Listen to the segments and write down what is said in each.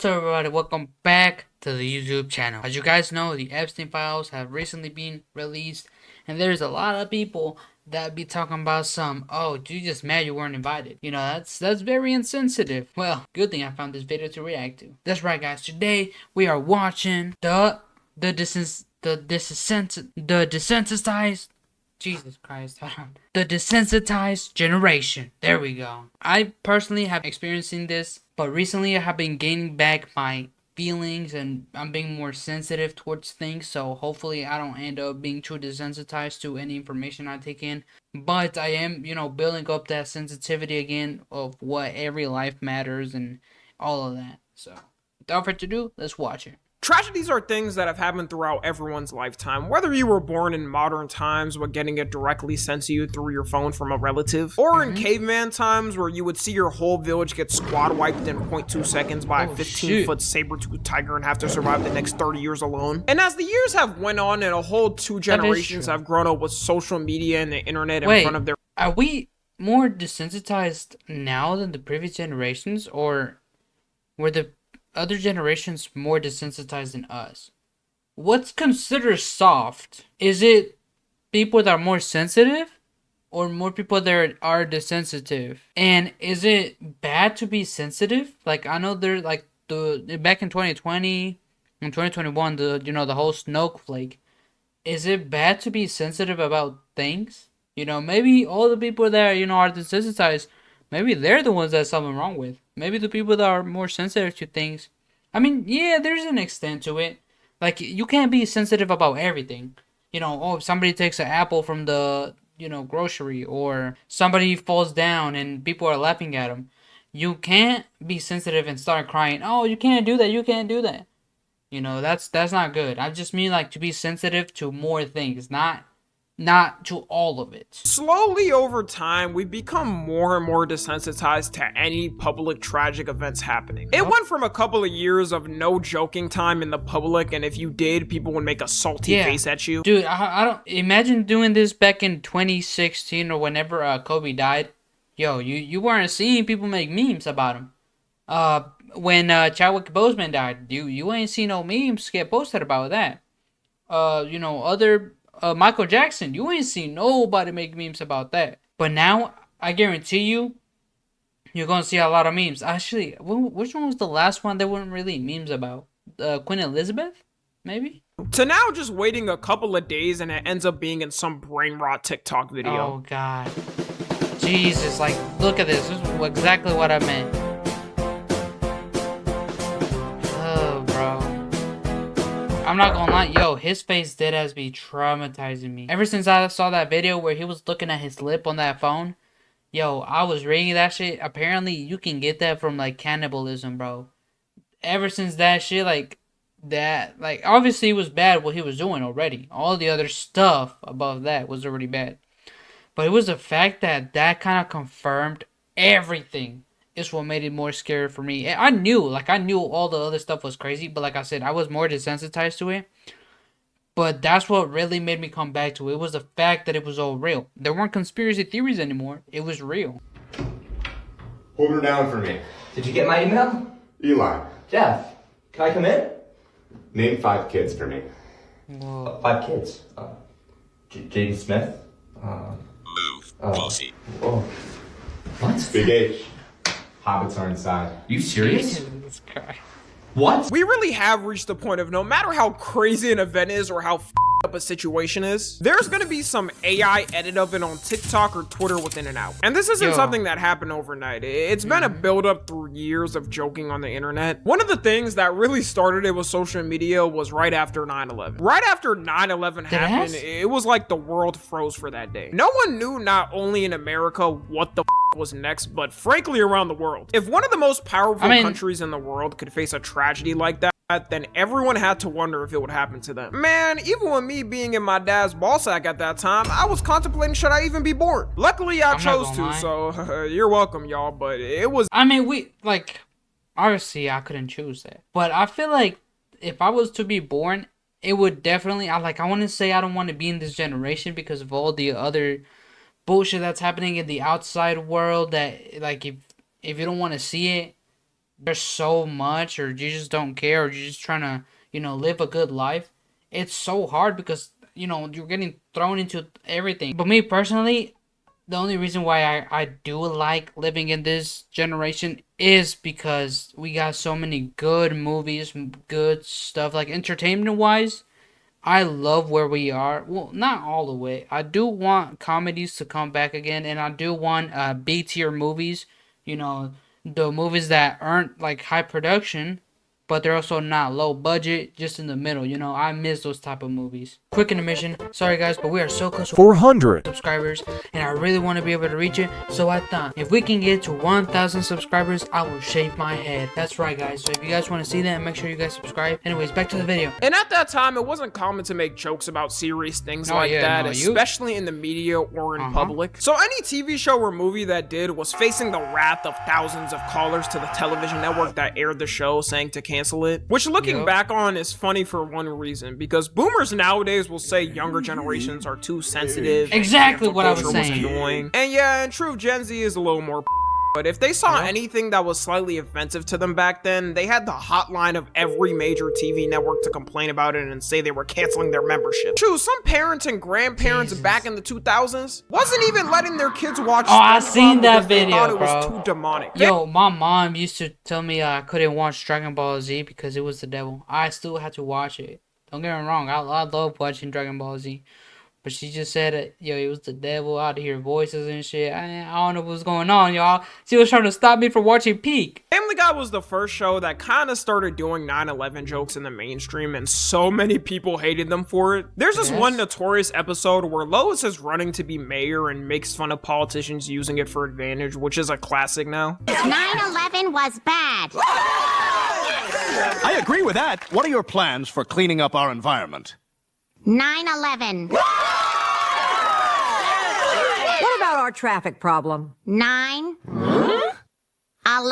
What's up, everybody? Welcome back to the YouTube channel. As you guys know, the Epstein files have recently been released, and there's a lot of people that be talking about oh, you just mad you weren't invited. You know, that's very insensitive. Well, good thing I found this video to react to. That's right, guys. Today we are watching the desensitized. Jesus Christ, hold on. The desensitized generation. There we go. I personally have experiencing this, but recently I have been gaining back my feelings and I'm being more sensitive towards things, so hopefully I don't end up being too desensitized to any information I take in. But I am, building up that sensitivity again of what every life matters and all of that. So, without further ado, let's watch it. Tragedies are things that have happened throughout everyone's lifetime, whether you were born in modern times but getting it directly sent to you through your phone from a relative, or in caveman times where you would see your whole village get squad wiped in 0.2 seconds by a 15-foot saber-toothed tiger and have to survive the next 30 years alone. And as the years have went on and a whole two generations have grown up with social media and the internet in front of their... Are we more desensitized now than the previous generations, or were the other generations more desensitized than us? What's considered soft? Is it people that are more sensitive, or more people that are desensitive? And is it bad to be sensitive? Like, I know there's like back in 2020 and 2021, the whole snowflake. Is it bad to be sensitive about things? Maybe all the people that are desensitized, maybe they're the ones that's something wrong with. Maybe the people that are more sensitive to things. I mean, yeah, there's an extent to it. Like, you can't be sensitive about everything. If somebody takes an apple from the, grocery, or somebody falls down and people are laughing at them. You can't be sensitive and start crying, oh, you can't do that, you can't do that. That's not good. I just mean, like, to be sensitive to more things, not to all of it. Slowly over time, we've become more and more desensitized to any public tragic events happening. It went from a couple of years of no joking time in the public, and if you did, people would make a salty face at you. Dude, I don't imagine doing this back in 2016 or whenever Kobe died. Yo, you weren't seeing people make memes about him. When Chadwick Boseman died, you ain't seen no memes get posted about that. Other Michael Jackson, you ain't seen nobody make memes about that. But now, I guarantee you're gonna see a lot of memes. Actually, which one was the last one that weren't really memes about? Queen Elizabeth? Maybe? To now just waiting a couple of days and it ends up being in some brain rot TikTok video. Oh, God. Jesus, like, look at this. This is exactly what I meant. I'm not gonna lie, yo, his face dead as be traumatizing me. Ever since I saw that video where he was looking at his lip on that phone, yo, I was reading that shit. Apparently, you can get that from, like, cannibalism, bro. Ever since that shit, like, obviously it was bad what he was doing already. All the other stuff above that was already bad. But it was the fact that kind of confirmed everything. It's what made it more scary for me. I knew all the other stuff was crazy, but like I said, I was more desensitized to it. But that's what really made me come back to it. It was the fact that it was all real. There weren't conspiracy theories anymore. It was real. Hold her down for me. Did you get my email? Eli. Jeff, can I come in? Name 5 kids for me. 5 kids. Jaden Smith. Move, pussy. Oh. What? Big H. Hobbits are inside. Are you serious? Jesus Christ. What? We really have reached the point of no matter how crazy an event is or how up a situation is, there's gonna be some AI edit of it on TikTok or Twitter within an hour. And this isn't something that happened overnight. It's been a build-up through years of joking on the internet. One of the things that really started it with social media was right after 9/11. Right after 9/11 happened, it was like the world froze for that day. No one knew, not only in America, what the was next, but frankly around the world. If one of the most powerful countries in the world could face a tragedy like that, then everyone had to wonder if it would happen to them. Man, even with me being in my dad's ball sack at that time, I was contemplating should I even be born. Luckily, I chose to, so you're welcome, y'all, but it was... I mean, obviously I couldn't choose that. But I feel like if I was to be born, it would definitely... I want to say I don't want to be in this generation because of all the other bullshit that's happening in the outside world that, like, if you don't want to see it, there's so much, or you just don't care, or you're just trying to, live a good life. It's so hard because, you're getting thrown into everything. But me personally, the only reason why I do like living in this generation is because we got so many good movies, good stuff, like entertainment wise. I love where we are. Well, not all the way. I do want comedies to come back again, and I do want B tier movies. You know, the movies that aren't like high production, but they're also not low budget, just in the middle. I miss those type of movies. Quick intermission. Sorry guys, but we are so close to 400 subscribers, and I really want to be able to reach it. So I thought if we can get to 1,000 subscribers, I will shave my head. That's right, guys. So if you guys want to see that, make sure you guys subscribe. Anyways, back to the video. And at that time, it wasn't common to make jokes about serious things that, especially in the media or in public. So any TV show or movie that did was facing the wrath of thousands of callers to the television network that aired the show, saying to cancel it. Which, looking back on, is funny for one reason, because boomers nowadays will say younger generations are too sensitive. Exactly what I was saying. Annoying. And yeah, in truth, Gen Z is a little more. But if they saw anything that was slightly offensive to them back then, they had the hotline of every major TV network to complain about it and say they were canceling their membership. True, some parents and grandparents back in the 2000s wasn't even letting their kids watch. Oh, I seen that video, thought it bro. was too demonic. Yo, my mom used to tell me I couldn't watch Dragon Ball Z because it was the devil. I still had to watch it. Don't get me wrong, I love watching Dragon Ball Z. But she just said it, it was the devil. I'd hear voices and shit. I don't know what was going on, y'all. She was trying to stop me from watching Peak. Family Guy was the first show that kind of started doing 9/11 jokes in the mainstream, and so many people hated them for it. There's this one notorious episode where Lois is running to be mayor and makes fun of politicians using it for advantage, which is a classic now. 9/11 was bad. I agree with that. What are your plans for cleaning up our environment? 9/11. What about our traffic problem? 9/11. I'm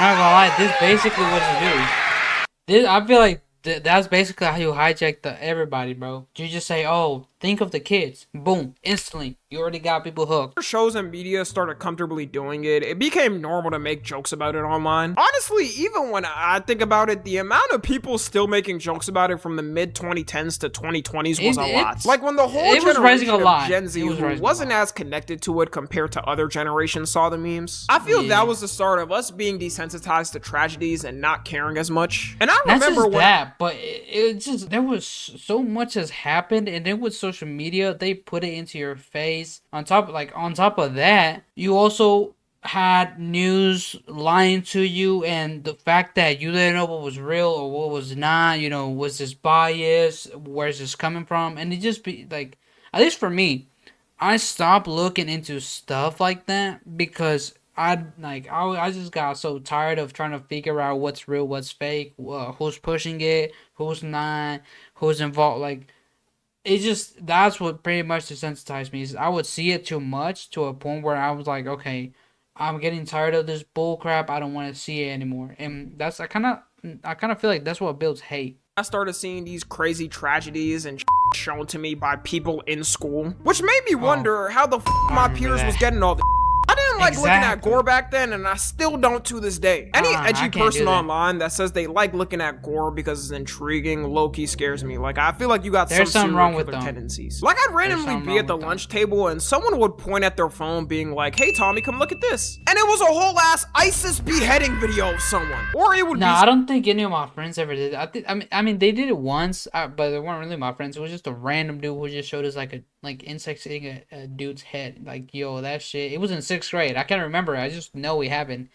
not gonna lie, this basically what you do. I feel like that's basically how you hijack everybody, bro. You just say, oh, think of the kids. Boom. Instantly. You already got people hooked. Shows and media started comfortably doing it. It became normal to make jokes about it online. Honestly, even when I think about it, the amount of people still making jokes about it from the mid-2010s to 2020s was a lot. Like when the whole generation of Gen Z who wasn't as connected to it compared to other generations saw the memes. I feel that was the start of us being desensitized to tragedies and not caring as much. And I remember but it just, there was so much has happened, and then with social media, they put it into your face. On top of that, you also had news lying to you, and the fact that you didn't know what was real or what was not, was this bias, where's this coming from? And it just be like, at least for me, I stopped looking into stuff like that because I just got so tired of trying to figure out what's real, what's fake, who's pushing it, who's not, who's involved. That's what pretty much desensitized me. Is I would see it too much to a point where I was like, okay, I'm getting tired of this bull crap. I don't want to see it anymore. And I kind of feel like that's what builds hate. I started seeing these crazy tragedies and shown to me by people in school, which made me wonder how the my peers was getting all the. I didn't like looking at gore back then, and I still don't to this day. Any edgy person online that says they like looking at gore because it's intriguing, low-key scares me. Like, I feel like you got something wrong with tendencies. Like, I'd randomly be at the lunch table, and someone would point at their phone being like, hey, Tommy, come look at this. And it was a whole-ass ISIS beheading video of someone. Or it would be... I don't think any of my friends ever did it. I mean, they did it once, but they weren't really my friends. It was just a random dude who just showed us, insects eating a dude's head. Like, yo, that shit. It was in 6th grade. I can't remember. I just know it happened.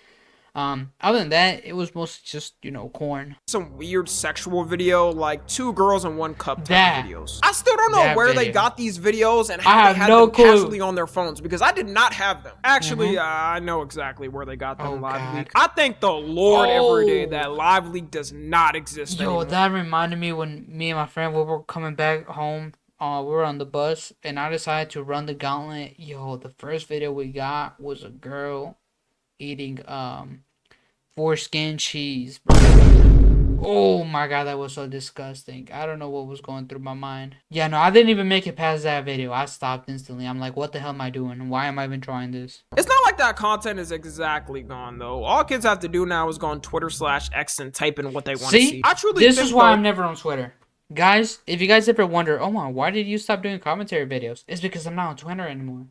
Other than that, it was mostly just, corn. Some weird sexual video, like 2 girls in 1 cup type videos. I still don't know where they got these videos and how they had them casually on their phones, because I did not have them. Actually, I know exactly where they got them. Live Leak. I thank the Lord every day that Live Leak does not exist anymore. That reminded me when me and my friend were coming back home. We were on the bus, and I decided to run the gauntlet. The first video we got was a girl eating foreskin cheese, bro. Oh my god, that was so disgusting. I don't know what was going through my mind. Yeah, no, didn't even make it past that video. I stopped instantly. I'm like, what the hell am I doing? Why am I even trying this? It's not like that content is exactly gone though. All kids have to do now is go on Twitter/X and type in what they want to see. I truly this think is why though, I'm never on Twitter. Guys, if you guys ever wonder, oh my, why did you stop doing commentary videos? It's because I'm not on Twitter anymore.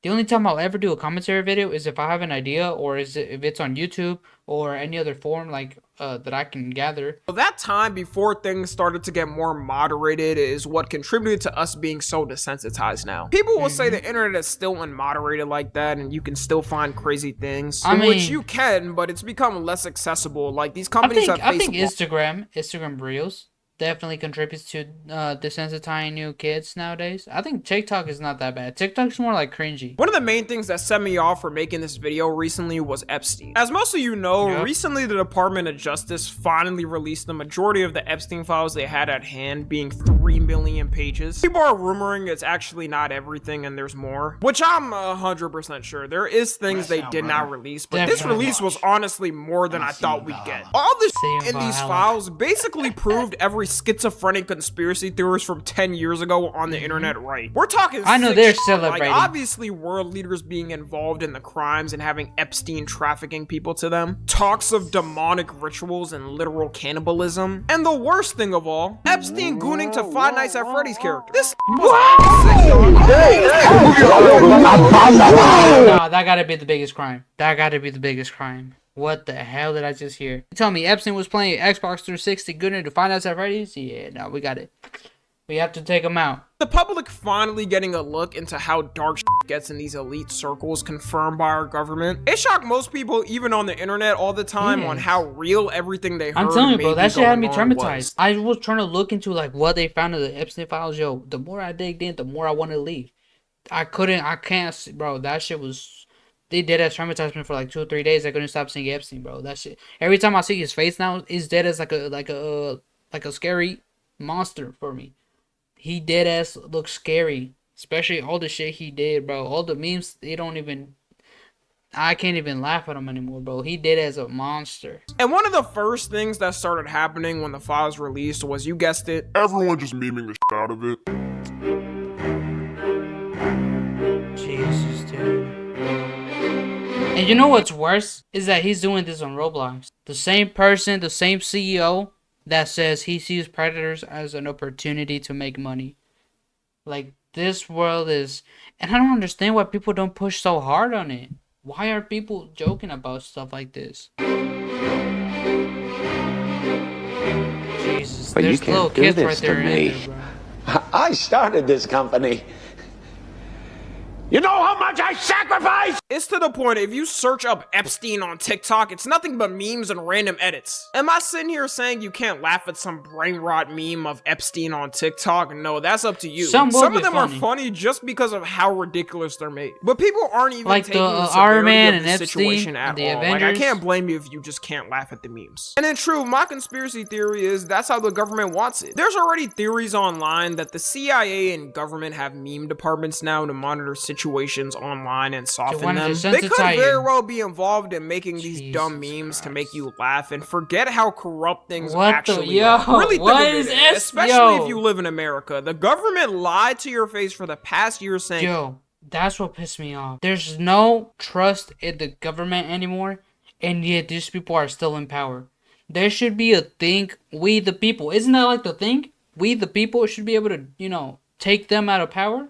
The only time I'll ever do a commentary video is if I have an idea, or if it's on YouTube or any other form like that I can gather. that time before things started to get more moderated is what contributed to us being so desensitized now. People will say the internet is still unmoderated like that and you can still find crazy things. Which you can, but it's become less accessible. Like these companies have I think Instagram Reels definitely contributes to desensitizing new kids nowadays. I think TikTok is not that bad. TikTok's more like cringy. One of the main things that set me off for making this video recently was Epstein. As most of you know, recently the Department of Justice finally released the majority of the Epstein files they had at hand, being 3 million pages. People are rumoring it's actually not everything and there's more, which I'm 100% sure. There is things they did not release, but this release was honestly more than I thought we'd get. All this in these files basically proved every schizophrenic conspiracy theorist from 10 years ago on the internet right. We're talking I know they're celebrating. Like, obviously world leaders being involved in the crimes and having Epstein trafficking people to them. Talks of demonic rituals and literal cannibalism. And the worst thing of all, Epstein gooning to Five Nights at Freddy's character. This Nah, that gotta be the biggest crime. That gotta be the biggest crime. What the hell did I just hear? You tell me Epstein was playing Xbox 360 good to Five Nights at Freddy's? Yeah, no, we got it. We have to take him out. The public finally getting a look into how dark shit gets in these elite circles confirmed by our government. It shocked most people, even on the internet all the time, on how real everything they heard. I'm telling you, bro, that shit had me traumatized. I was trying to look into like what they found in the Epstein files. Yo, the more I digged in, the more I wanted to leave. I can't, bro. That shit was. They did as traumatized me for like 2 or 3 days. I couldn't stop seeing Epstein, bro. That shit. Every time I see his face now, he's dead as like a scary monster for me. He dead ass looks scary, especially all the shit he did, bro. All the memes, they don't even. I can't even laugh at him anymore, bro. He did as a monster. And one of the first things that started happening when the files released was, you guessed it, everyone just memeing the shit out of it. Jesus, dude. And you know what's worse? Is that he's doing this on Roblox. The same person, the same CEO that says he sees predators as an opportunity to make money. Like, this world is... And I don't understand why people don't push so hard on it. Why are people joking about stuff like this? Jesus, but there's you little can't do kids this right there to in me. there, bro. I started this company. You know how much I sacrificed? It's to the point, if you search up Epstein on TikTok, it's nothing but memes and random edits. Am I sitting here saying you can't laugh at some brain rot meme of Epstein on TikTok? No, that's up to you. Some of them are funny just because of how ridiculous they're made. But people aren't even like taking the Iron severity Man of and the Epstein situation at and the all. Avengers. Like, I can't blame you if you just can't laugh at the memes. And in true, my conspiracy theory is that's how the government wants it. There's already theories online that the CIA and government have meme departments now to monitor situations online and soften them. They could very well be involved in making these dumb memes to make you laugh and forget how corrupt things actually are. Really think of it, especially if you live in America. The government lied to your face for the past year saying... Yo, that's what pissed me off. There's no trust in the government anymore, and yet these people are still in power. There should be a thing, we the people. Isn't that like the thing? We the people should be able to, you know, take them out of power?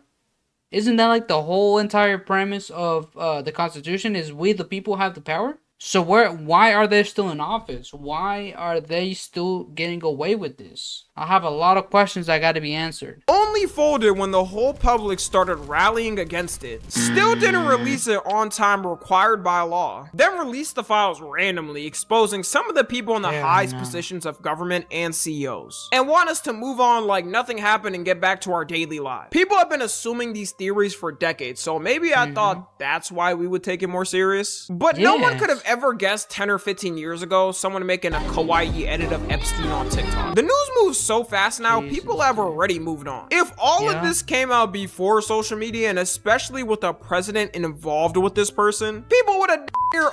Isn't that like the whole entire premise of the Constitution is we the people have the power? So why are they still in office? Why are they still getting away with this? I have a lot of questions that got to be answered. Only folded when the whole public started rallying against it. Still didn't release it on time required by law. Then released the files randomly, exposing some of the people in the highest positions of government and CEOs. And want us to move on like nothing happened and get back to our daily lives. People have been assuming these theories for decades, so maybe I thought that's why we would take it more serious. But no one could have ever guessed 10 or 15 years ago someone making a kawaii edit of Epstein on TikTok. The news moves so fast now, people have already moved on. If If all of this came out before social media, and especially with a president involved with this person, people would have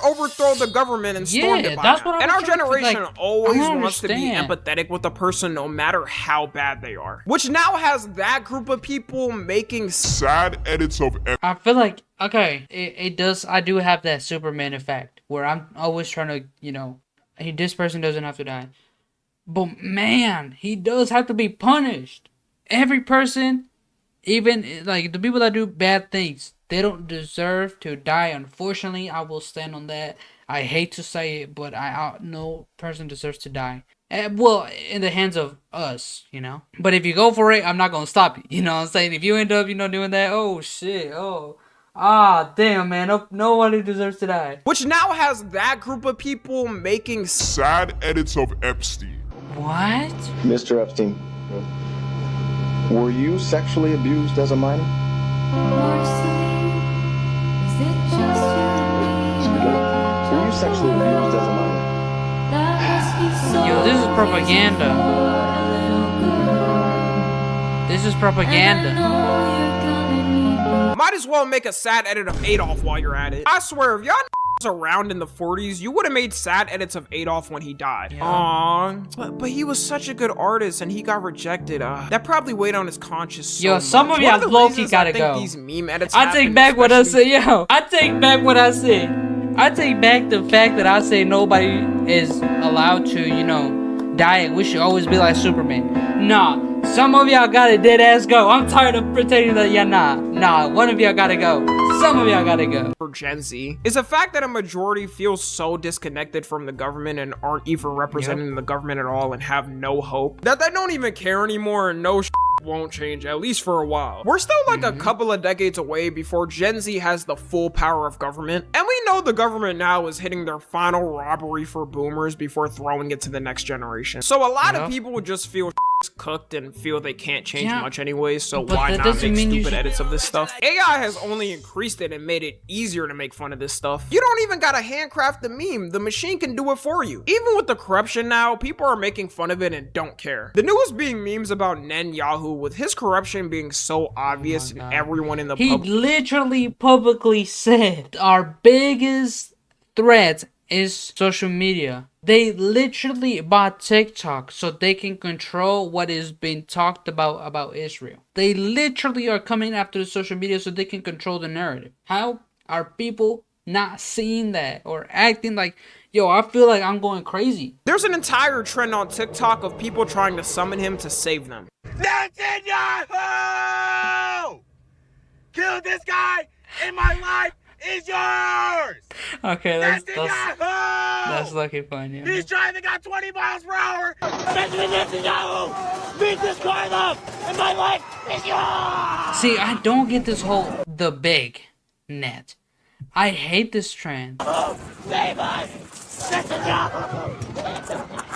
overthrown the government and stormed it by that's now. what I And was our trying to, generation like, always I don't wants to be understand. empathetic with a person no matter how bad they are. Which now has that group of people making Sad edits of I feel like, okay, it does, I do have that Superman effect where I'm always trying to, you know, this person doesn't have to die. But man, he does have to be punished. Every person, even like the people that do bad things, they don't deserve to die. Unfortunately, I will stand on that. I hate to say it, but no person deserves to die. Well, in the hands of us, you know. But if you go for it, I'm not gonna stop you. You know what I'm saying? If you end up, you know, doing that, oh shit, damn, man, nobody deserves to die. Which now has that group of people making sad edits of Epstein. What? Mr. Epstein, were you sexually abused as a minor? Were you sexually abused as a minor? Yo, this is propaganda. This is propaganda. Might as well make a sad edit of Adolf while you're at it. I swear, if y'all around in the 40s, you would have made sad edits of Adolf when he died. Aww. But he was such a good artist and he got rejected. That probably weighed on his conscience so Yo, some much. of y'all low-key gotta I think go. these meme edits I take happen, back what I said, especially- yo. I take back what I said. I take back the fact that I say nobody is allowed to, you know, die. We should always be like Superman. Nah, some of y'all gotta dead ass go. I'm tired of pretending that y'all nah. One of y'all gotta go. Some of y'all gotta go. For Gen Z is the fact that a majority feel so disconnected from the government and aren't even representing the government at all and have no hope that they don't even care anymore and no won't change, at least for a while. We're still like a couple of decades away before Gen Z has the full power of government, and we know the government now is hitting their final robbery for boomers before throwing it to the next generation. So a lot of people would just feel cooked and feel they can't change much anyway, so but why that not doesn't make mean you stupid should- edits of this stuff? AI has only increased it and made it easier to make fun of this stuff. You don't even gotta handcraft the meme, the machine can do it for you. Even with the corruption now, people are making fun of it and don't care. The newest being memes about Netanyahu, with his corruption being so obvious and everyone in the He public literally publicly said our biggest threat is social media. They literally bought TikTok so they can control what is being talked about Israel. They literally are coming after the social media so they can control the narrative. How are people not seeing that or acting like, yo, I feel like I'm going crazy? There's an entire trend on TikTok of people trying to summon him to save them. Netanyahu! Kill this guy in my life is yours! Okay, that's lucky fun, yeah. He's driving at 20 miles per hour! Benjamin Netanyahu! Beat this guy up! And my life is yours! See, I don't get this whole the big net. I hate this trend. Save us! Netanyahu!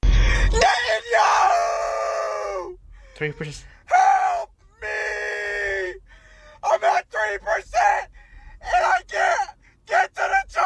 Netanyahu! 3%. Help me! I'm at 3% and I can't get to the charger!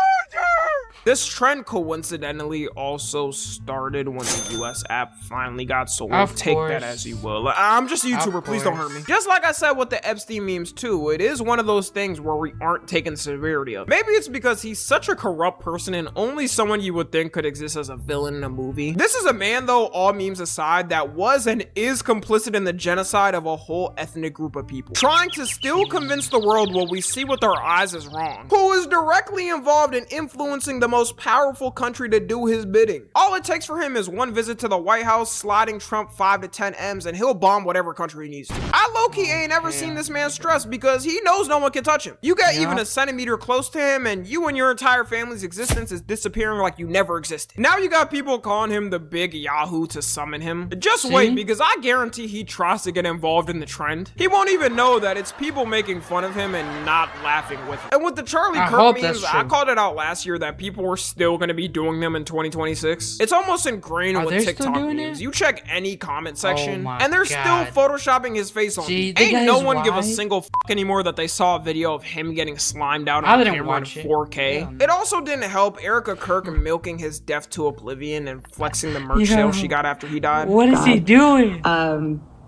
This trend coincidentally also started when the US app finally got sold. Of Take course. that as you will. I'm just a YouTuber, Of please don't hurt me. Just like I said with the Epstein memes too, it is one of those things where we aren't taking severity of. Maybe it's because he's such a corrupt person and only someone you would think could exist as a villain in a movie. This is a man though, all memes aside, that was and is complicit in the genocide of a whole ethnic group of people. Trying to still convince the world what we see with our eyes is wrong. Who is directly involved in influencing the most powerful country to do his bidding. All it takes for him is one visit to the White House, sliding Trump 5 to 10 M's, and he'll bomb whatever country he needs to. I low-key ain't ever seen this man stressed because he knows no one can touch him. You get even a centimeter close to him and you and your entire family's existence is disappearing like you never existed. Now you got people calling him the big Yahoo to summon him. Just wait, because I guarantee he tries to get involved in the trend. He won't even know that it's people making fun of him and not laughing with him. And with the Charlie Kirk memes, I called it out last year that people were still going to be doing them in 2026. It's almost ingrained with TikTok memes. You check any comment section and they're still photoshopping his face on. Ain't no one give a single f anymore that they saw a video of him getting slimed out on camera in 4K. It also didn't help Erica Kirk milking his death to oblivion and flexing the merch sale she got after he died. What is he doing?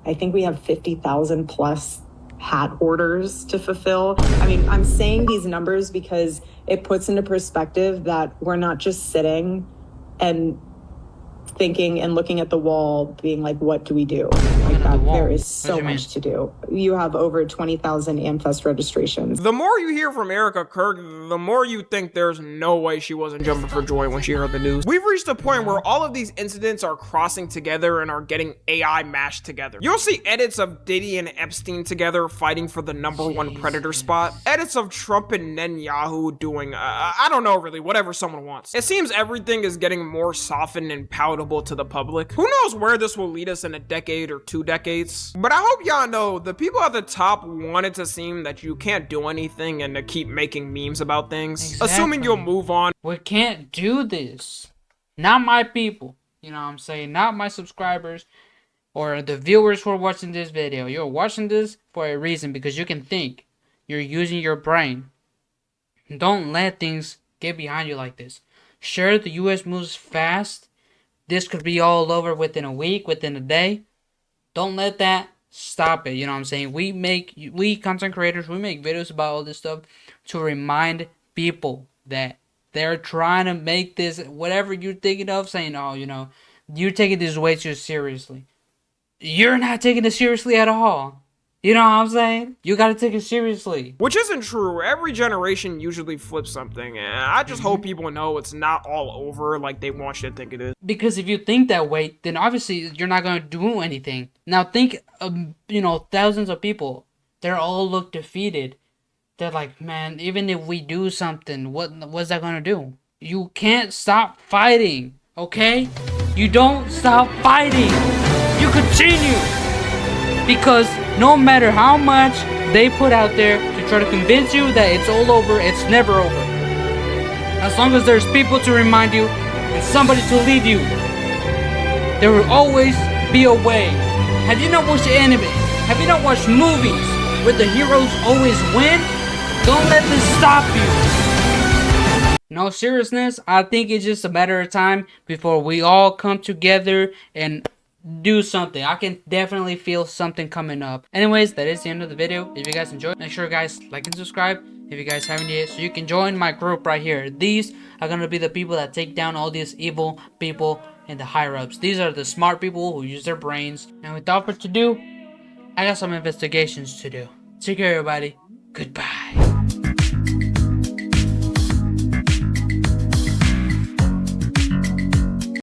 I think we have 50,000 plus hat orders to fulfill. I mean, I'm saying these numbers because it puts into perspective that we're not just sitting and thinking and looking at the wall being like, what do we do? Like that, there is so much to do. You have over 20,000 AmFest registrations. The more you hear from Erica Kirk, the more you think there's no way she wasn't jumping for joy when she heard the news. We've reached a point where all of these incidents are crossing together and are getting AI mashed together. You'll see edits of Diddy and Epstein together fighting for the #1 predator spot. Edits of Trump and Netanyahu doing, I don't know really, whatever someone wants. It seems everything is getting more softened and palatable to the public. Who knows where this will lead us in a decade or 2 decades? But I hope y'all know the people at the top want it to seem that you can't do anything and to keep making memes about things, assuming you'll move on. We can't do this. Not my people. You know what I'm saying? Not my subscribers or the viewers who are watching this video. You're watching this for a reason because you can think. You're using your brain. Don't let things get behind you like this. Sure, the US moves fast. This could be all over within a week, within a day. Don't let that stop it. You know what I'm saying? We content creators, we make videos about all this stuff to remind people that they're trying to make this, whatever you're thinking of, saying, oh, you know, you're taking this way too seriously. You're not taking it seriously at all. You know what I'm saying? You gotta take it seriously. Which isn't true. Every generation usually flips something. And I just hope people know it's not all over like they want you to think it is. Because if you think that way, then obviously you're not gonna do anything. Now think of, you know, thousands of people. They all look defeated. They're like, man, even if we do something, what's that gonna do? You can't stop fighting, okay? You don't stop fighting. You continue. Because no matter how much they put out there to try to convince you that it's all over, it's never over. As long as there's people to remind you and somebody to lead you, there will always be a way. Have you not watched anime? Have you not watched movies where the heroes always win? Don't let this stop you. No, seriousness, I think it's just a matter of time before we all come together and do something. I can definitely feel something coming up. Anyways, that is the end of the video. If you guys enjoyed, make sure you guys like and subscribe if you guys haven't yet, so you can join my group right here. These are gonna be the people that take down all these evil people and the higher ups. These are the smart people who use their brains. And without further ado, I got some investigations to do. Take care, everybody. Goodbye.